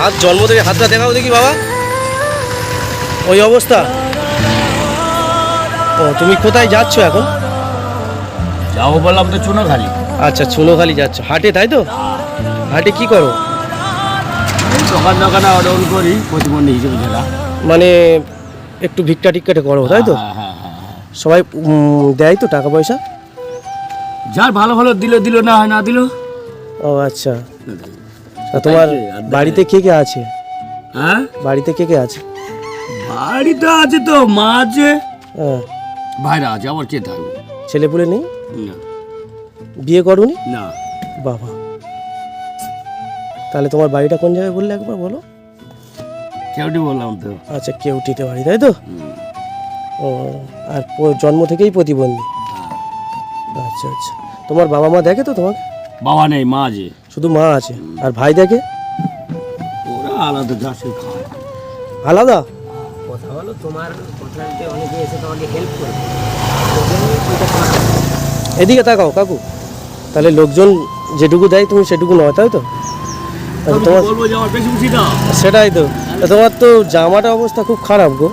হাত জন্ম থেকে হাতটা দেখাও দেখি বাবা, ওই অবস্থা। ও তুমি কোথায় যাচ্ছ এখন? যাবো বললাম তো চুনোখালি। আচ্ছা চুনোখালি যাচ্ছ, হাটে তাই তো? হাটে কি করো? দোকানে অর্ডার করি প্রতিবন্ধী হিসেবে যেটা, মানে একটু ভিক্ষা টিক্ষাটে করো তাই তো? হ্যাঁ। সবাই দেয় তো টাকা পয়সা? যার ভালো ভালো দিল না হয় না দিল। ও আচ্ছা, তোমার বাড়িতে কে কে আছে? হ্যাঁ বাড়িতে কে কে আছে? বাড়িতে আছে তো মা আছে, হ্যাঁ। ভাইরা আছে, আবার কে থাকবে? ছেলেপুলে নেই? না বিয়ে করোনি? না। বাবা, তাহলে তোমার বাড়িটা কোন জায়গায় বললে একবার বলো? কেউটি বললাম তো। আচ্ছা কেউটিতে বাড়ি তাই তো? ও, আর জন্ম থেকেই প্রতিবন্ধী? আচ্ছা আচ্ছা। তোমার বাবা মা দেখে তো তোমাকে? বাবা নেই, মা আছে। শুধু মা আছে, আর ভাই দেখে? ওরা আলাদা চাষে খায়। আলাদা? কথা হলো তোমার কোথাতে অনেকে এসে তোমাকে হেল্প করবে, এদিকে তাকাও কাকু, তাহলে লোকজন যেটুকু দেয় তুমি সেটুকু নয় তাই তো? আমি তোমার বলবো যে আমার বেশি খুশি দাও। সেটাই তো। তোমার তো জামাটা অবস্থা খুব খারাপ গো।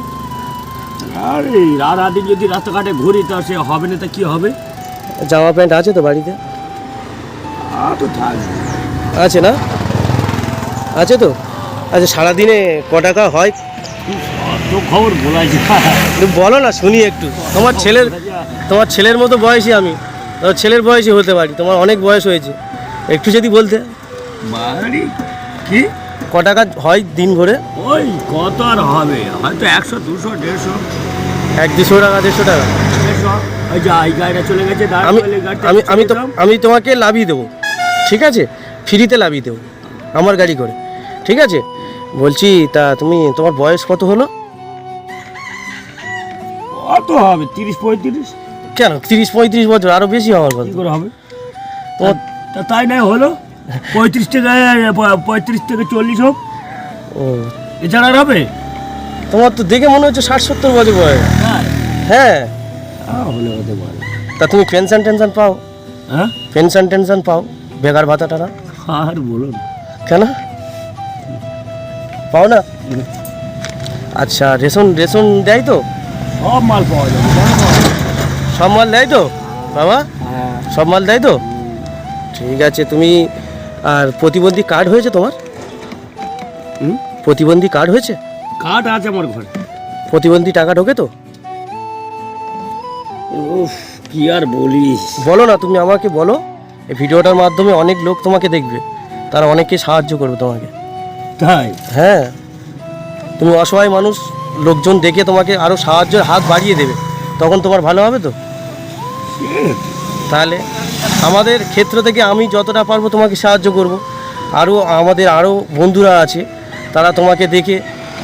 আরে রাত যদি রাস্তাঘাটে ঘুরি তা সে হবে না, তা কি হবে? জামা প্যান্ট আছে তো বাড়িতে? তো থাকবে। আছে না? আছে তো? আচ্ছা সারাদিনে ক টাকা হয়? তো খবর বলাইছে, একটু বলো না শুনি একটু। তোমার ছেলের মতো বয়সী আমি, তোমার ছেলের বয়সী হতে পারি, তোমার অনেক বয়স হয়েছে, একটু যদি বলতে। বাড়ি কি ক টাকা হয় দিন ভরে? ওই কত আর হবে, হয়তো 100 200 150। 100-200 টাকা, 150 টাকা? ওই যে এই গাড়িটা চলে গেছে, আমি তোমাকে লাভিয়ে দেবো, ঠিক আছে? ফ্রিতে লাভিয়ে দেবো আমার গাড়ি করে, ঠিক আছে? বলছি তা তোমার বয়স কত হলো? কত হবে? 30-35। কেন 30-35 বছর? আরও বেশি হওয়ার কথা। কি করে হবে? তোমার তা তাই নাই হলো 35 থেকে 40 হোক, ও, এছাড়া আর হবে? তোমার তো দেখে মনে হচ্ছে 60-70 বছর বয়স। হ্যাঁ, হলে হতে পারে। তা তুমি পেনশন পাও? হ্যাঁ পেনশন পাও? বেকার ভাতা টাকা? আর বলুন। কেন পাও না? আচ্ছা রেশন দেয় তো? সব মাল পাওয়া যাবে। সব মাল দেয় তো বাবা? হ্যাঁ সব মাল দেয় তো? ঠিক আছে। তুমি আর প্রতিবন্ধী কার্ড হয়েছে তোমার? প্রতিবন্ধী কার্ড হয়েছে? কাঠ আছে আমার ঘরে। প্রতিবন্ধী টাকা ঢোকে তো? উফ কি আর বলিস। বলো না, তুমি আমাকে বলো, এই ভিডিওটার মাধ্যমে অনেক লোক তোমাকে দেখবে, তারা অনেককে সাহায্য করবে তোমাকে। তাই? হ্যাঁ, তুমি অসহায় মানুষ, লোকজন দেখে তোমাকে আরও সাহায্যের হাত বাড়িয়ে দেবে, তখন তোমার ভালো হবে তো? তাহলে আমাদের ক্ষেত্র থেকে আমি যতটা পারবো তোমাকে সাহায্য করব। আমাদের আরও বন্ধুরা আছে, তারা তোমাকে দেখে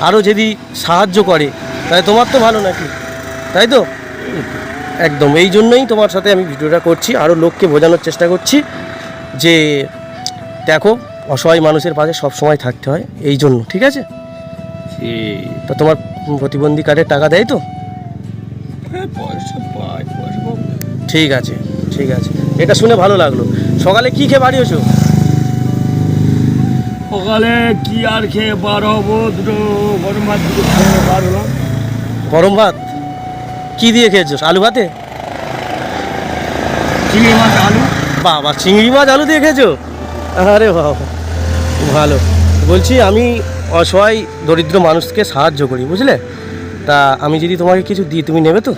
আরও যদি সাহায্য করে তাহলে তোমার তো ভালো নাকি, তাই তো? একদম, এই জন্যই তোমার সাথে আমি ভিডিওটা করছি, আরও লোককে বোঝানোর চেষ্টা করছি যে দেখো অসহায় মানুষের পাশে সব সময় থাকতে হয়, এই জন্য, ঠিক আছে? তা তোমার প্রতিবন্ধী কার্ডের টাকা দেয় তো? পয়সা পাই, পয়সা পাবো। ঠিক আছে ঠিক আছে, এটা শুনে ভালো লাগলো। সকালে কি খেয়ে বাড়ি এসো? সকালে কি আর খেয়ে বার হবো, দুটো গরম ভাত দুটো খেয়ে বার হলাম। গরম ভাত? কি দিয়ে খেয়েছো? আলু ভাতে? চিংড়ি মাছ আলু। বাবা, চিংড়ি মাছ আলু দিয়ে খেয়েছো? আরে বাবা, ভালো। বলছি আমি অসহায় দরিদ্র মানুষকে সাহায্য করি, বুঝলে? তা আমি যদি তোমাকে কিছু দিই তুমি নেবে তো?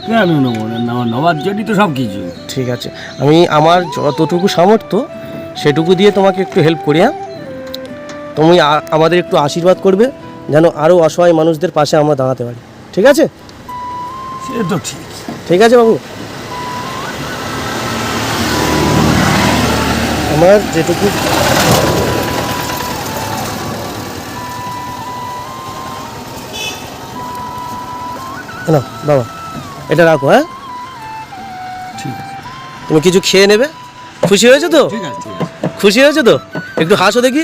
কেন নেবো না, নেওয়ার জন্যই তো সব কিছু। ঠিক আছে, আমি আমার যতটুকু সামর্থ্য সেটুকু দিয়ে তোমাকে একটু হেল্প করি। হ্যাঁ, তুমি আমাদের একটু আশীর্বাদ করবে যেন আরও অসহায় মানুষদের পাশে আমরা দাঁড়াতে পারি, ঠিক আছে? সে তো ঠিক। ঠিক আছে বাবু, আমার যেটুকু না বাবা, এটা রাখো। হ্যাঁ ঠিক আছে, তুমি কিছু খেয়ে নেবে। খুশি হয়েছো তো? ঠিক আছে, ঠিক আছে। খুশি হয়েছো তো? একটু হাসো দেখি।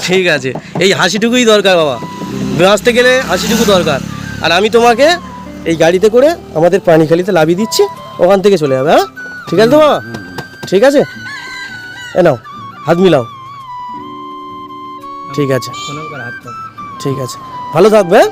ঠিক আছে, এই হাসিটুকুই দরকার বাবা, বাঁচতে গেলে হাসিটুকু দরকার। আর আমি তোমাকে এই গাড়িতে করে আমাদের পানিখালিতে লাভিয়ে দিচ্ছি, ওখান থেকে চলে যাবে। হ্যাঁ ঠিক আছে তো বাবা? ঠিক আছে, এ নাও হাত মিলাও। ঠিক আছে, প্রণাম করে হাত পাও। ঠিক আছে, ভালো থাকবে, হ্যাঁ?